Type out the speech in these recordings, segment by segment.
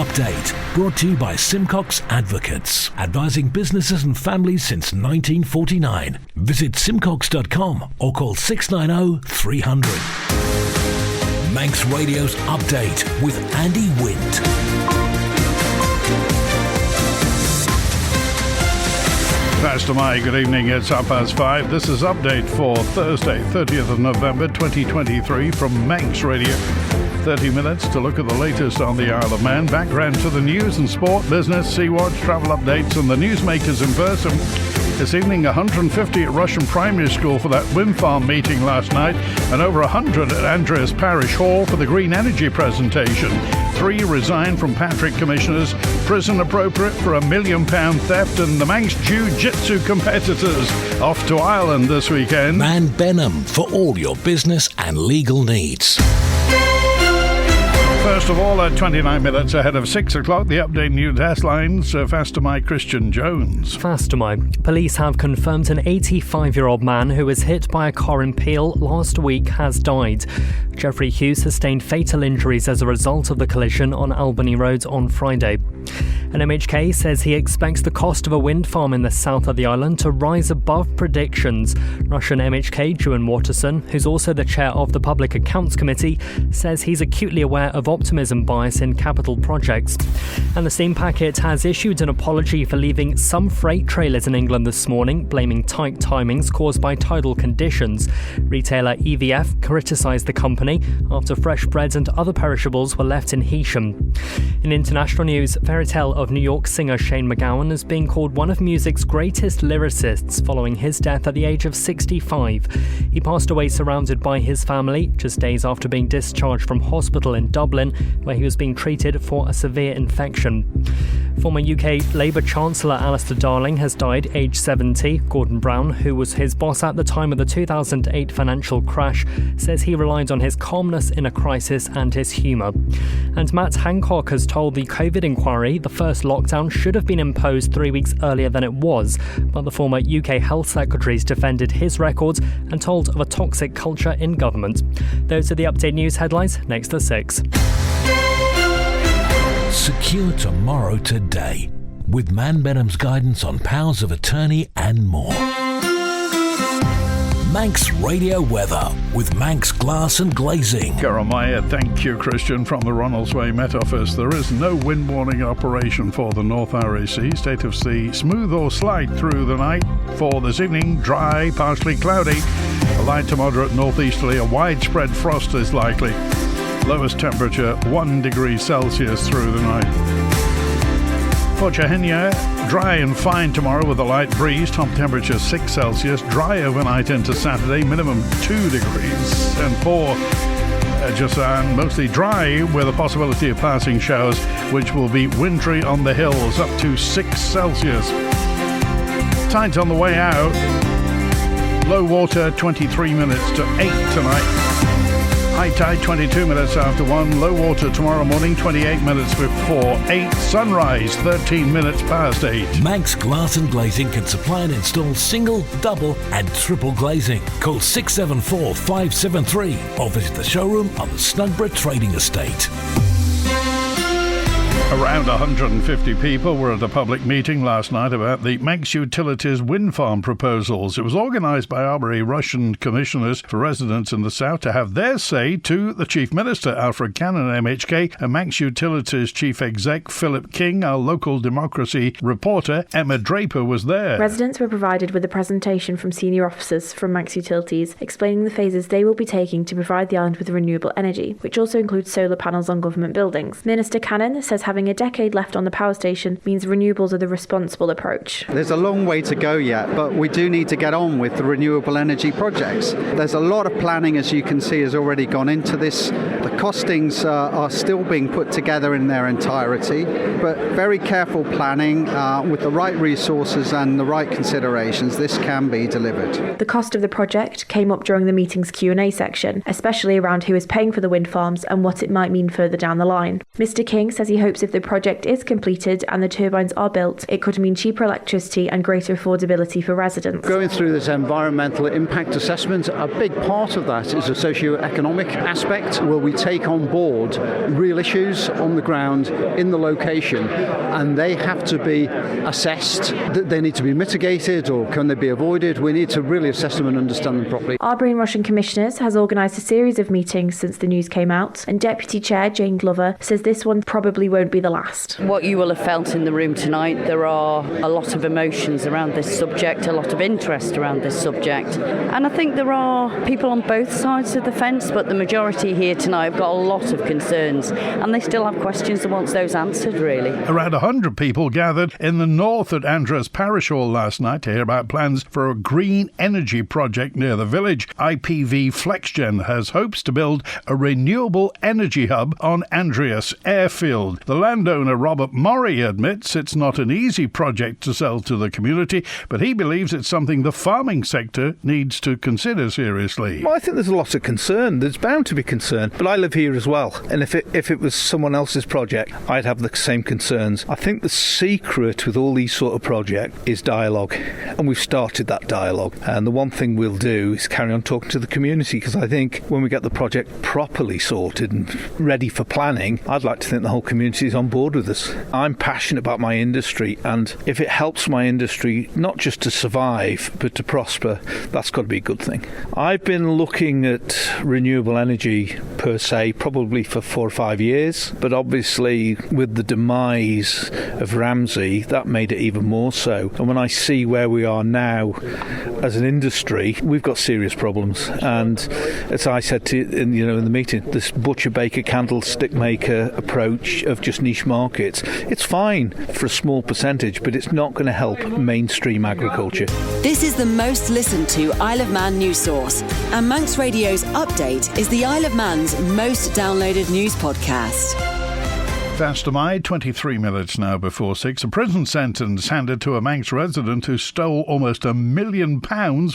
Update, brought to you by Simcox Advocates, advising businesses and families since 1949. Visit simcox.com or call 690 300. Manx Radio's Update with Andy Wint. Pastor Mai, good evening. It's 5:30. This is Update for Thursday, 30th of November 2023 from Manx Radio. 30 minutes to look at the latest on the Isle of Man. Background to the news and sport, business, Sea-Watch, travel updates and the newsmakers in person. This evening, 150 at Russian Primary School for that windfarm meeting last night, and over 100 at Andreas Parish Hall for the green energy presentation. 3 resigned from Patrick Commissioners, prison appropriate for £1 million theft, and the Manx jui-jitsu competitors off to Ireland this weekend. Man Benham for all your business and legal needs. First of all, at 29 minutes ahead of 6 o'clock, the update news headlines. Faster My Christian Jones. Faster My. Police have confirmed an 85-year-old man who was hit by a car in Peel last week has died. Jeffrey Hughes sustained fatal injuries as a result of the collision on Albany Road on Friday. An MHK says he expects the cost of a wind farm in the south of the island to rise above predictions. Russian MHK Juan Waterson, who's also the chair of the Public Accounts Committee, says he's acutely aware of optimism bias in capital projects. And the Steam Packet has issued an apology for leaving some freight trailers in England this morning, blaming tight timings caused by tidal conditions. Retailer EVF criticised the company after fresh breads and other perishables were left in Heysham. In international news, Fairy Tale of New York singer Shane MacGowan is being called one of music's greatest lyricists following his death at the age of 65. He passed away surrounded by his family just days after being discharged from hospital in Dublin, where he was being treated for a severe infection. Former UK Labour Chancellor Alistair Darling has died, aged 70. Gordon Brown, who was his boss at the time of the 2008 financial crash, says he relied on his calmness in a crisis and his humour. And Matt Hancock has told the COVID inquiry the first lockdown should have been imposed 3 weeks earlier than it was, but the former UK Health Secretary's defended his records and told of a toxic culture in government. Those are the update news headlines. Next at 6. Secure tomorrow today with Man Benham's guidance on powers of attorney and more. Manx Radio Weather with Manx Glass and Glazing. Jeremiah, thank you, Christian, from the Ronaldsway Met Office. There is no wind warning operation for the North RAC. State of sea, smooth or slight through the night. For this evening, dry, partially cloudy. A light to moderate northeasterly. A widespread frost is likely. Lowest temperature 1 degree Celsius through the night. For Chehenya, dry and fine tomorrow with a light breeze. Top temperature 6 Celsius. Dry overnight into Saturday, minimum 2 degrees. And for Jasan, mostly dry with a possibility of passing showers, which will be wintry on the hills, up to 6 Celsius. Tides on the way out. Low water 23 minutes to 8 tonight. High tide 22 minutes after 1. Low water tomorrow morning 28 minutes before 8. Sunrise 13 minutes past 8. Manx Glass and Glazing can supply and install single, double and triple glazing. Call 674 573 or visit the showroom on the Snugborough Trading Estate. Around 150 people were at a public meeting last night about the Manx Utilities wind farm proposals. It was organised by Arbory Russian commissioners for residents in the south to have their say to the Chief Minister, Alfred Cannon, MHK, and Manx Utilities Chief Exec, Philip King. Our local democracy reporter, Emma Draper, was there. Residents were provided with a presentation from senior officers from Manx Utilities explaining the phases they will be taking to provide the island with renewable energy, which also includes solar panels on government buildings. Minister Cannon says having a decade left on the power station means renewables are the responsible approach. There's a long way to go yet, but we do need to get on with the renewable energy projects. There's a lot of planning, as you can see, has already gone into this. The costings are still being put together in their entirety, but very careful planning with the right resources and the right considerations, this can be delivered. The cost of the project came up during the meeting's Q&A section, especially around who is paying for the wind farms and what it might mean further down the line. Mr King says he hopes hopes if the project is completed and the turbines are built, it could mean cheaper electricity and greater affordability for residents. Going through this environmental impact assessment, a big part of that is a socio-economic aspect where we take on board real issues on the ground in the location, and they have to be assessed. They need to be mitigated, or can they be avoided? We need to really assess them and understand them properly. Our Brainwashing Commissioners has organised a series of meetings since the news came out, and Deputy Chair Jane Glover says this one probably won't be the last. What you will have felt in the room tonight, there are a lot of emotions around this subject, a lot of interest around this subject, and I think there are people on both sides of the fence, but the majority here tonight have got a lot of concerns, and they still have questions and wants those answered, really. Around 100 people gathered in the north at Andreas Parish Hall last night to hear about plans for a green energy project near the village. IPV FlexGen has hopes to build a renewable energy hub on Andreas Airfield. The landowner Robert Murray admits it's not an easy project to sell to the community, but he believes it's something the farming sector needs to consider seriously. Well, I think there's a lot of concern. There's bound to be concern, but I live here as well, and if it was someone else's project, I'd have the same concerns. I think the secret with all these sort of projects is dialogue, and we've started that dialogue, and the one thing we'll do is carry on talking to the community, because I think when we get the project properly sorted and ready for planning, I'd like to think the whole community is on board with us. I'm passionate about my industry, and if it helps my industry not just to survive but to prosper, that's got to be a good thing. I've been looking at renewable energy per se probably for 4 or 5 years, but obviously with the demise of Ramsay, that made it even more so. And when I see where we are now as an industry, we've got serious problems. And as I said to in the meeting, this butcher, baker, candlestick maker approach of just niche markets, it's fine for a small percentage, but it's not going to help mainstream agriculture. This is the most listened to Isle of Man news source, and Manx Radio's Update is the Isle of Man's most downloaded news podcast. That's to my 23 minutes now before 6. A prison sentence handed to a Manx resident who stole almost £1 million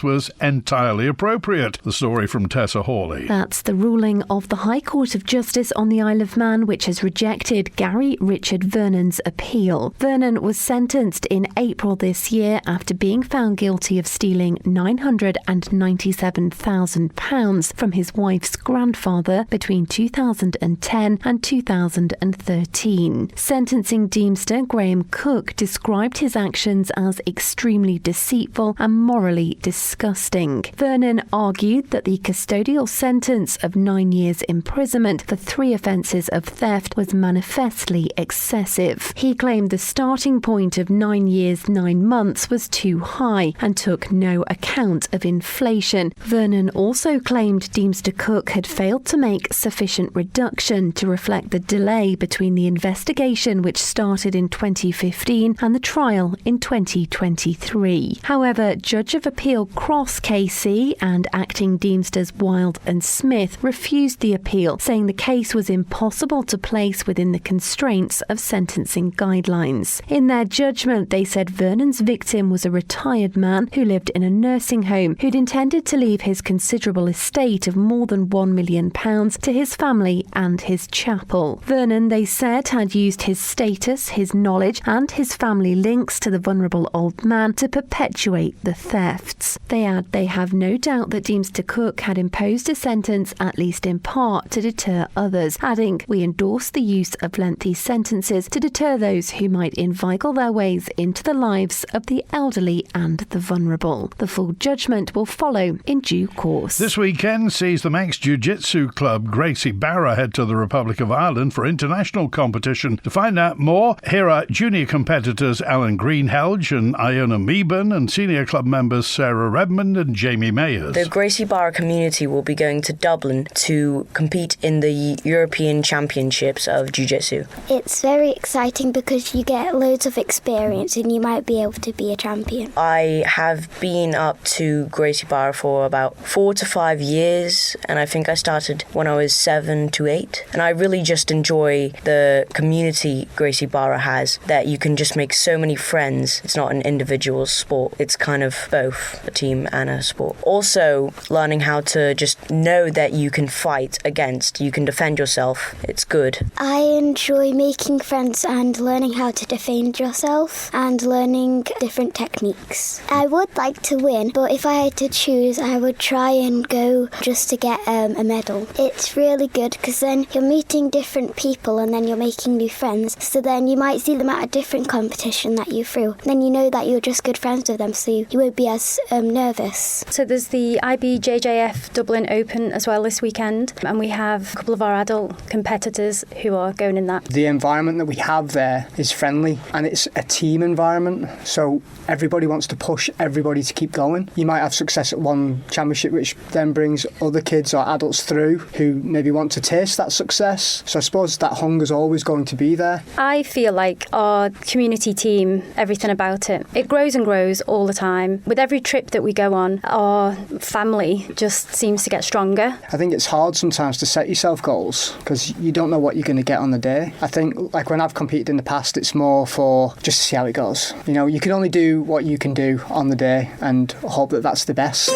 was entirely appropriate. The story from Tessa Hawley. That's the ruling of the High Court of Justice on the Isle of Man, which has rejected Gary Richard Vernon's appeal. Vernon was sentenced in April this year after being found guilty of stealing £997,000 from his wife's grandfather between 2010 and 2013. Sentencing Deemster Graham Cook described his actions as extremely deceitful and morally disgusting. Vernon argued that the custodial sentence of 9 years imprisonment for 3 offences of theft was manifestly excessive. He claimed the starting point of 9 years 9 months was too high and took no account of inflation. Vernon also claimed Deemster Cook had failed to make sufficient reduction to reflect the delay between the investigation, which started in 2015, and the trial in 2023. However, Judge of Appeal Cross KC and acting Deemsters Wild and Smith refused the appeal, saying the case was impossible to place within the constraints of sentencing guidelines. In their judgment, they said Vernon's victim was a retired man who lived in a nursing home who'd intended to leave his considerable estate of more than £1 million to his family and his chapel. Vernon, they said, had used his status, his knowledge and his family links to the vulnerable old man to perpetuate the thefts. They add they have no doubt that Deemster Cook had imposed a sentence at least in part to deter others, adding, "We endorse the use of lengthy sentences to deter those who might inveigle their ways into the lives of the elderly and the vulnerable." The full judgment will follow in due course. This weekend sees the Manx Jiu-Jitsu club Gracie Barra head to the Republic of Ireland for international competition. To find out more, here are junior competitors Alan Greenhalgh and Iona Meeban and senior club members Sarah Redmond and Jamie Mayers. The Gracie Barra community will be going to Dublin to compete in the European Championships of Jiu-Jitsu. It's very exciting because you get loads of experience and you might be able to be a champion. I have been up to Gracie Barra for about 4 to 5 years, and I think I started when I was 7 to 8, and I really just enjoy the the community Gracie Barra has, that you can just make so many friends. It's not an individual sport. It's kind of both a team and a sport. Also, learning how to just know that you can fight against, you can defend yourself. It's good. I enjoy making friends and learning how to defend yourself and learning different techniques. I would like to win, but if I had to choose, I would try and go just to get a medal. It's really good because then you're meeting different people and then you're making new friends. So then you might see them at a different competition that you're through. Then you know that you're just good friends with them, so you won't be as nervous. So there's the IBJJF Dublin Open as well this weekend, and we have a couple of our adult competitors who are going in that. The environment that we have there is friendly and it's a team environment, so everybody wants to push everybody to keep going. You might have success at one championship which then brings other kids or adults through who maybe want to taste that success. So I suppose that hunger's always going to be there. I feel like our community team, everything about it grows and grows all the time. With every trip that we go on, our family just seems to get stronger. I think it's hard sometimes to set yourself goals because you don't know what you're going to get on the day. I think like when I've competed in the past, it's more for just to see how it goes. You know, you can only do what you can do on the day and hope that that's the best.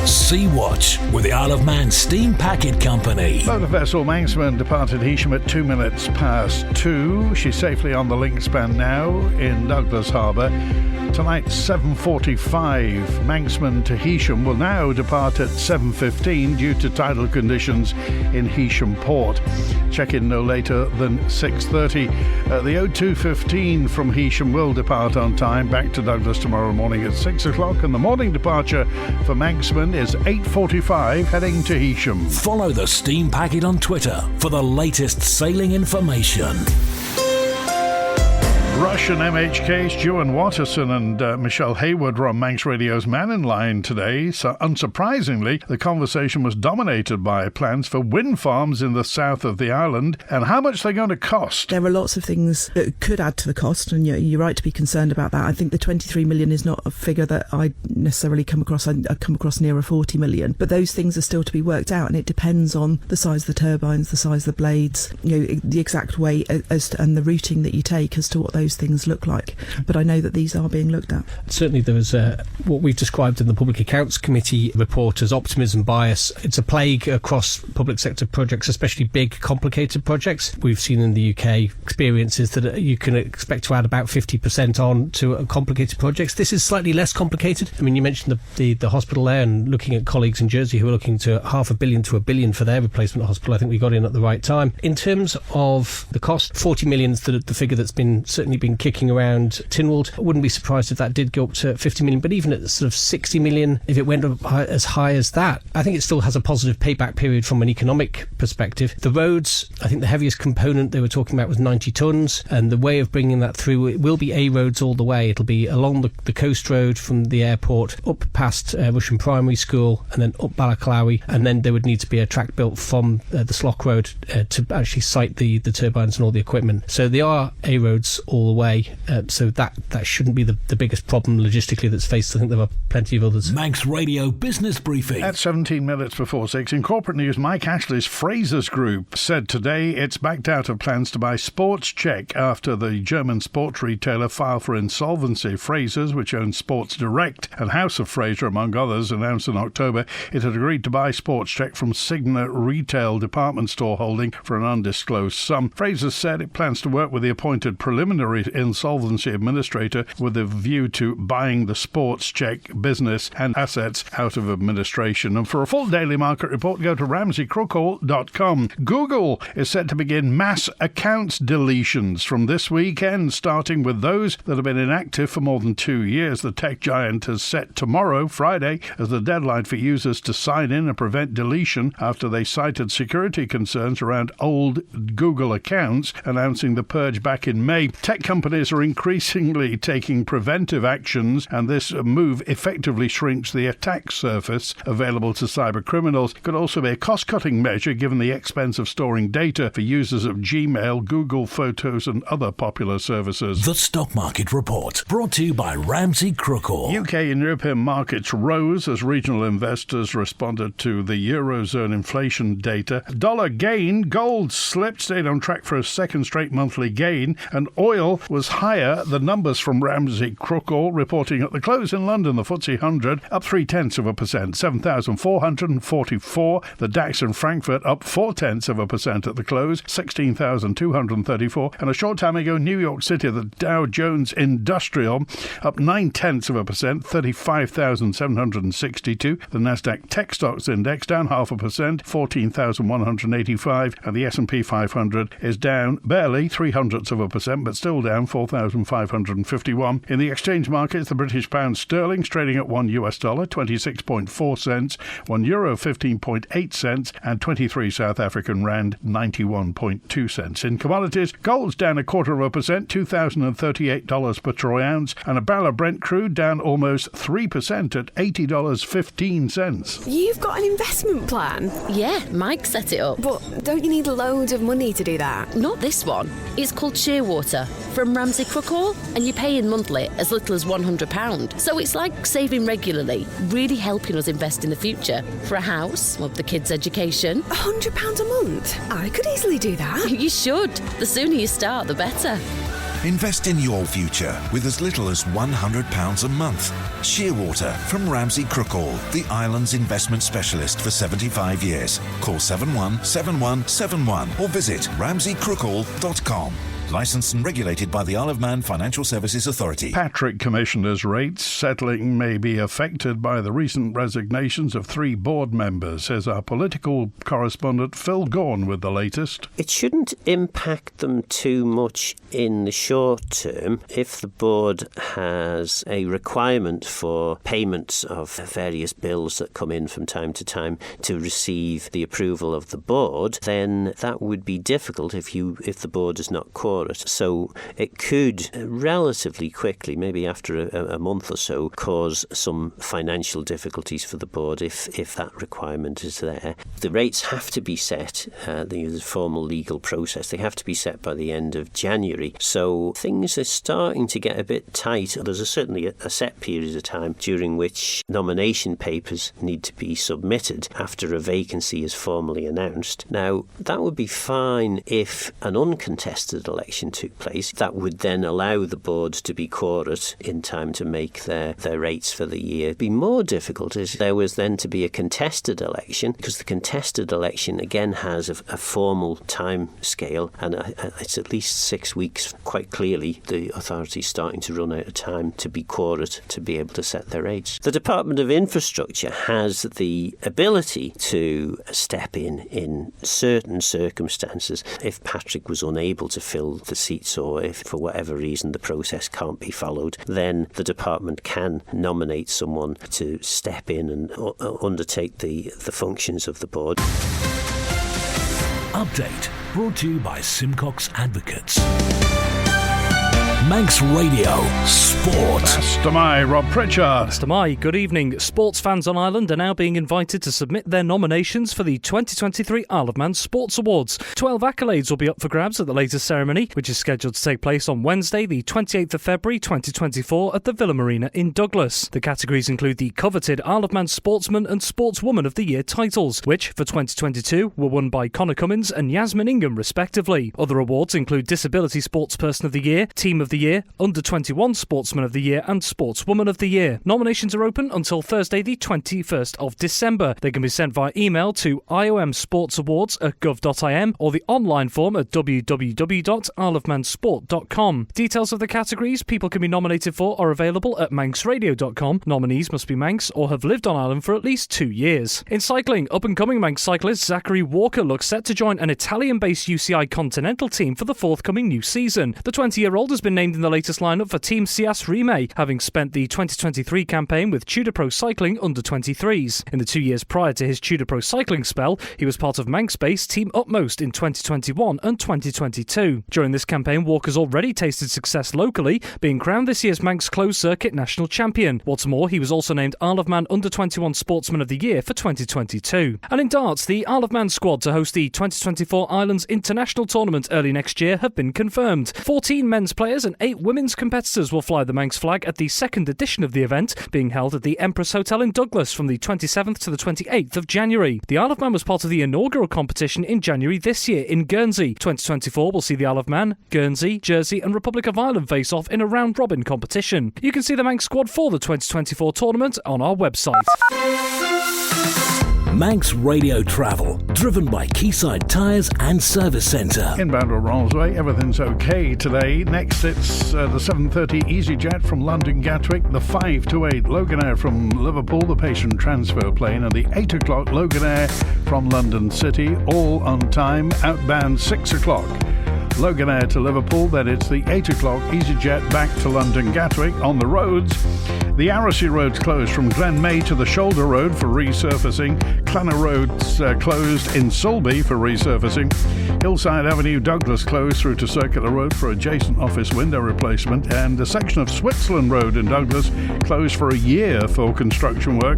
Sea Watch with the Isle of Man Steam Packet Company. Motor vessel Manxman departed Heysham at 2:02. She's safely on the link span now in Douglas Harbour. Tonight, 7:45, Manxman to Heysham will now depart at 7:15 due to tidal conditions in Heysham Port. Check-in no later than 6:30. The 02:15 from Heysham will depart on time back to Douglas tomorrow morning at 6 o'clock, and the morning departure for Manxman is 8:45 heading to Heysham. Follow the Steam Packet on Twitter for the latest sailing information. Rush and MHK, Stuart Watterson and Michelle Hayward were on Manx Radio's Man in Line today. So unsurprisingly, the conversation was dominated by plans for wind farms in the south of the island and how much they're going to cost. There are lots of things that could add to the cost, and you're right to be concerned about that. I think the 23 million is not a figure that I necessarily come across. I come across nearer 40 million. But those things are still to be worked out, and it depends on the size of the turbines, the size of the blades, the exact weight and the routing that you take as to what those things look like. But I know that these are being looked at. Certainly there was what we've described in the Public Accounts Committee report as optimism bias. It's a plague across public sector projects, especially big, complicated projects. We've seen in the UK experiences that you can expect to add about 50% on to complicated projects. This is slightly less complicated. I mean, you mentioned the hospital there, and looking at colleagues in Jersey who are looking to $500 million to $1 billion for their replacement hospital. I think we got in at the right time. In terms of the cost, 40 million is the figure that's certainly been kicking around Tynwald. I wouldn't be surprised if that did go up to 50 million, but even at sort of 60 million, if it went up as high as that, I think it still has a positive payback period from an economic perspective. The roads, I think the heaviest component they were talking about was 90 tonnes, and the way of bringing that through, it will be A roads all the way. It'll be along the coast road from the airport up past Rushen Primary School and then up Balaklawi, and then there would need to be a track built from the Slough Road to actually site the turbines and all the equipment. So they are A roads all the way. So that shouldn't be the biggest problem logistically that's faced. I think there are plenty of others. Manx Radio Business Briefing. At 17 minutes before 6, in corporate news, Mike Ashley's Frasers Group said today it's backed out of plans to buy Sports Check after the German sports retailer filed for insolvency. Frasers, which owns Sports Direct and House of Fraser, among others, announced in October it had agreed to buy Sports Check from Signet Retail Department Store Holding for an undisclosed sum. Frasers said it plans to work with the appointed preliminary insolvency administrator with a view to buying the Sports Check business and assets out of administration. And for a full daily market report, go to ramseycrookall.com. Google is set to begin mass accounts deletions from this weekend, starting with those that have been inactive for more than 2 years. The tech giant has set tomorrow, Friday, as the deadline for users to sign in and prevent deletion after they cited security concerns around old Google accounts, announcing the purge back in May. Tech Tech companies are increasingly taking preventive actions, and this move effectively shrinks the attack surface available to cyber criminals. It could also be a cost-cutting measure given the expense of storing data for users of Gmail, Google Photos and other popular services. The Stock Market Report, brought to you by Ramsey Crookall. UK and European markets rose as regional investors responded to the Eurozone inflation data. Dollar gained, gold slipped, stayed on track for a second straight monthly gain, and oil was higher. The numbers from Ramsey Crookall reporting at the close in London, the FTSE 100 up 0.3%, 7,444. The DAX in Frankfurt up 0.4% at the close, 16,234. And a short time ago, New York City, the Dow Jones Industrial up 0.9%, 35,762. The Nasdaq Tech Stocks Index down 0.5%, 14,185. And the S&P 500 is down barely 0.03%, but still down 4,551. In the exchange markets, the British pound sterling trading at $1 26.4 cents, €1 15.8 cents, and 23 South African rand 91.2 cents. In commodities, gold's down 0.25%, $2,038 per troy ounce, and a barrel of Brent crude down almost 3% at $80.15. You've got an investment plan? Yeah, Mike set it up. But don't you need loads of money to do that? Not this one. It's called Shearwater from Ramsey Crookall, and you pay in monthly as little as £100. So it's like saving regularly, really helping us invest in the future. For a house, or the kids' education. £100 a month? I could easily do that. You should. The sooner you start, the better. Invest in your future with as little as £100 a month. Shearwater from Ramsey Crookall, the island's investment specialist for 75 years. Call 717171 or visit ramseycrookall.com. Licensed and regulated by the Isle of Man Financial Services Authority. Patrick Commissioners' rates settling may be affected by the recent resignations of 3 board members, says our political correspondent Phil Gaughan with the latest. It shouldn't impact them too much in the short term. If the board has a requirement for payments of various bills that come in from time to time to receive the approval of the board, then that would be difficult if the board is not qualified. So it could relatively quickly, maybe after a month or so, cause some financial difficulties for the board if that requirement is there. The rates have to be set, the formal legal process, they have to be set by the end of January. So things are starting to get a bit tight. There's certainly a set period of time during which nomination papers need to be submitted after a vacancy is formally announced. Now, that would be fine if an uncontested election took place. That would then allow the board to be quorate in time to make their rates for the year. It'd be more difficult if there was then to be a contested election, because the contested election again has a formal time scale, and it's at least 6 weeks. Quite clearly, the authority's starting to run out of time to be quorate to be able to set their rates. The Department of Infrastructure has the ability to step in certain circumstances if Patrick was unable to fill the seats, or if for whatever reason the process can't be followed, then the department can nominate someone to step in and undertake the functions of the board. Update brought to you by Simcox Advocates. Manx Radio Sport. Master Mai, Rob Pritchard. Master Mai, good evening. Sports fans on Ireland are now being invited to submit their nominations for the 2023 Isle of Man Sports Awards. 12 accolades will be up for grabs at the latest ceremony, which is scheduled to take place on Wednesday, the 28th of February 2024 at the Villa Marina in Douglas. The categories include the coveted Isle of Man Sportsman and Sportswoman of the Year titles, which for 2022 were won by Conor Cummins and Yasmin Ingham respectively. Other awards include Disability Sportsperson of the Year, Team of the Year, Under-21 Sportsman of the Year and Sportswoman of the Year. Nominations are open until Thursday the 21st of December. They can be sent via email to iomsportsawards@gov.im or the online form at www.isleofmansport.com. Details of the categories people can be nominated for are available at manxradio.com. Nominees must be Manx or have lived on Ireland for at least 2 years. In cycling, up-and-coming Manx cyclist Zachary Walker looks set to join an Italian-based UCI Continental team for the forthcoming new season. The 20-year-old has been named named in the latest lineup for Team Sias Rime, having spent the 2023 campaign with Tudor Pro Cycling under-23s. In the 2 years prior to his Tudor Pro Cycling spell, he was part of Manx-based Team Utmost in 2021 and 2022. During this campaign, Walker's already tasted success locally, being crowned this year's Manx Closed Circuit National Champion. What's more, he was also named Isle of Man Under-21 Sportsman of the Year for 2022. And in darts, the Isle of Man squad to host the 2024 Islands International Tournament early next year have been confirmed. 14 men's players and 8 women's competitors will fly the Manx flag at the second edition of the event, being held at the Empress Hotel in Douglas from the 27th to the 28th of January. The Isle of Man was part of the inaugural competition in January this year in Guernsey. 2024 will see the Isle of Man, Guernsey, Jersey and Republic of Ireland face off in a round-robin competition. You can see the Manx squad for the 2024 tournament on our website. Manx Radio Travel, driven by Quayside Tyres and Service Centre. Inbound or Rollsway, everything's okay today. Next, it's the 7:30 EasyJet from London Gatwick, the 5 to 8 Loganair from Liverpool, the patient transfer plane, and the 8 o'clock Loganair from London City, all on time. Outbound 6 o'clock. Loganair to Liverpool, then it's the 8 o'clock EasyJet back to London Gatwick. On the roads, the Aracy Road's closed from Glen May to the Shoulder Road for resurfacing. Clanner Road's closed in Sulby for resurfacing. Hillside Avenue Douglas closed through to Circular Road for adjacent office window replacement, and a section of Switzerland Road in Douglas closed for a year for construction work.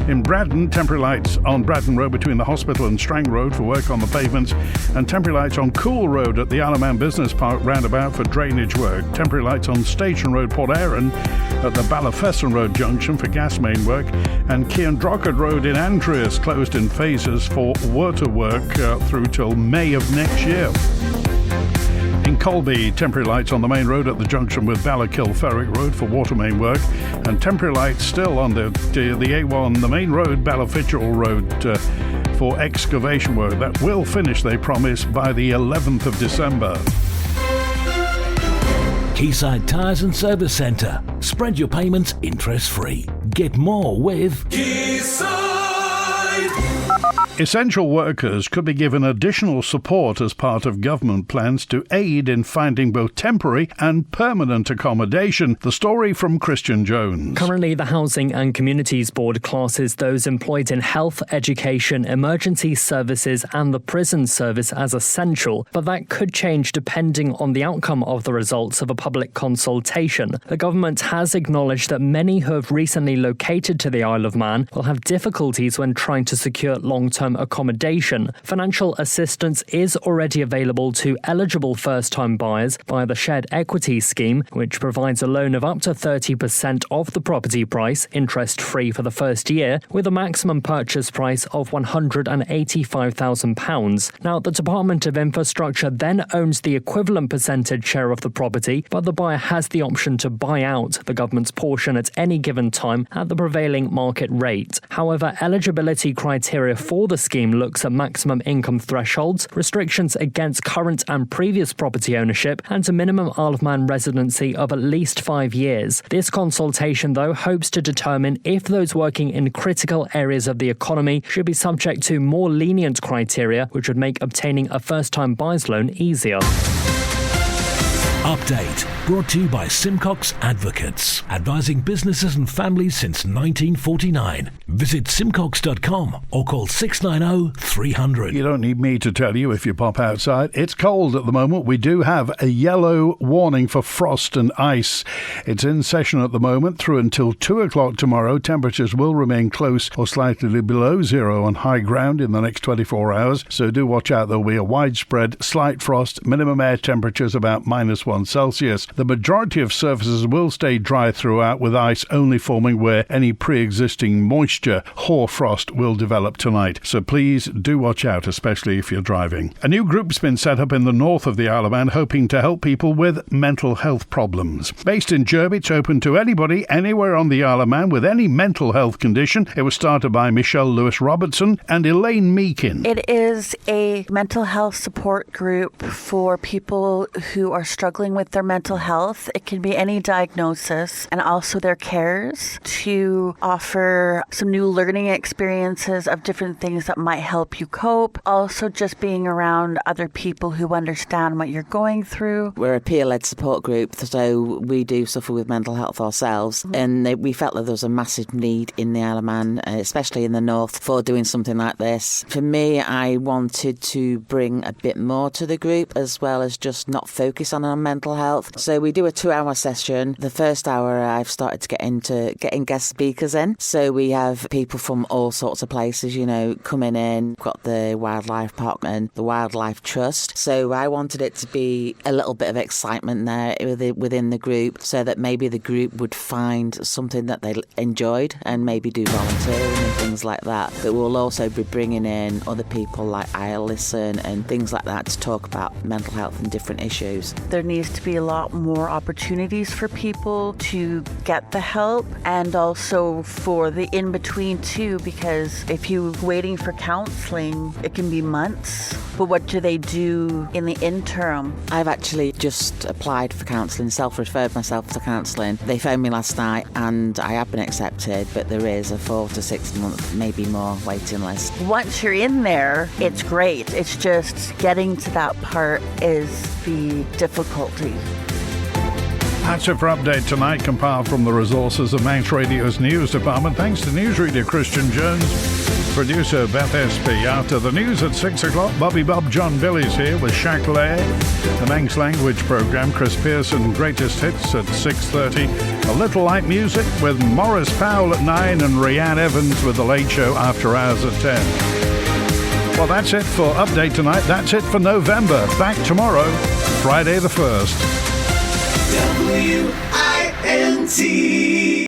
In Braddon, temporary lights on Braddon Road between the hospital and Strang Road for work on the pavements, and temporary lights on Cool Road at the Isle of Man Business Park roundabout for drainage work. Temporary lights on Station Road, Port Erin at the Ballafesson Road junction for gas main work, and Ciandrockard Road in Andreas closed in phases for water work through till May of next year. In Colby, temporary lights on the main road at the junction with Ballakill Ferrick Road for water main work, and temporary lights still on the A1, the main road, Ballafitchel Road for excavation work. That will finish, they promise, by the 11th of December. Quayside Tyres and Service Centre. Spread your payments interest-free. Get more with Quayside. Essential workers could be given additional support as part of government plans to aid in finding both temporary and permanent accommodation. The story from Christian Jones. Currently, the Housing and Communities Board classes those employed in health, education, emergency services and the prison service as essential, but that could change depending on the outcome of the results of a public consultation. The government has acknowledged that many who have recently located to the Isle of Man will have difficulties when trying to secure long-term accommodation. Financial assistance is already available to eligible first-time buyers via the Shared Equity Scheme, which provides a loan of up to 30% of the property price, interest-free for the first year, with a maximum purchase price of £185,000. Now, the Department of Infrastructure then owns the equivalent percentage share of the property, but the buyer has the option to buy out the government's portion at any given time at the prevailing market rate. However, eligibility criteria for the scheme looks at maximum income thresholds, restrictions against current and previous property ownership, and a minimum Isle of Man residency of at least 5 years. This consultation, though, hopes to determine if those working in critical areas of the economy should be subject to more lenient criteria, which would make obtaining a first-time buyer's loan easier. Update brought to you by Simcox Advocates, advising businesses and families since 1949. Visit simcox.com or call 690 300. You don't need me to tell you if you pop outside. It's cold at the moment. We do have a yellow warning for frost and ice. It's in session at the moment through until 2 o'clock tomorrow. Temperatures will remain close or slightly below zero on high ground in the next 24 hours. So do watch out. There'll be a widespread slight frost. Minimum air temperatures about -1 Celsius. The majority of surfaces will stay dry throughout, with ice only forming where any pre-existing moisture, hoarfrost, will develop tonight. So please do watch out, especially if you're driving. A new group's been set up in the north of the Isle of Man, hoping to help people with mental health problems. Based in Derby, it's open to anybody, anywhere on the Isle of Man with any mental health condition. It was started by Michelle Lewis-Robertson and Elaine Meakin. It is a mental health support group for people who are struggling with their mental health. It can be any diagnosis, and also their cares to offer some new learning experiences of different things that might help you cope. Also just being around other people who understand what you're going through. We're a peer-led support group, so we do suffer with mental health ourselves, and we felt that there was a massive need in the Isle of Man, especially in the north, for doing something like this. For me, I wanted to bring a bit more to the group, as well as just not focus on our mental health. So we do a 2-hour session. The first hour I've started to get into getting guest speakers in. So we have people from all sorts of places, coming in. We've got the Wildlife Park and the Wildlife Trust. So I wanted it to be a little bit of excitement there within the group, so that maybe the group would find something that they enjoyed and maybe do volunteering and things like that. But we'll also be bringing in other people like I'll Listen and things like that to talk about mental health and different issues. There needs to be a lot more opportunities for people to get the help, and also for the in-between too, because if you're waiting for counselling, it can be months. But what do they do in the interim? I've actually just applied for counselling, self-referred myself to counselling. They phoned me last night and I have been accepted, but there is a 4 to 6 month, maybe more, waiting list. Once you're in there, it's great. It's just getting to that part is the difficulty. That's it for Update Tonight, compiled from the resources of Manx Radio's news department. Thanks to newsreader Christian Jones, producer Beth Espy. After the news at 6 o'clock, Bobby Bob John Billy's here with Shaq Lair. The Manx language programme, Chris Pearson, Greatest Hits at 6:30. A little light music with Morris Powell at 9 and Rhiann Evans with The Late Show after hours at 10. Well, that's it for Update Tonight. That's it for November. Back tomorrow, Friday the 1st. WINT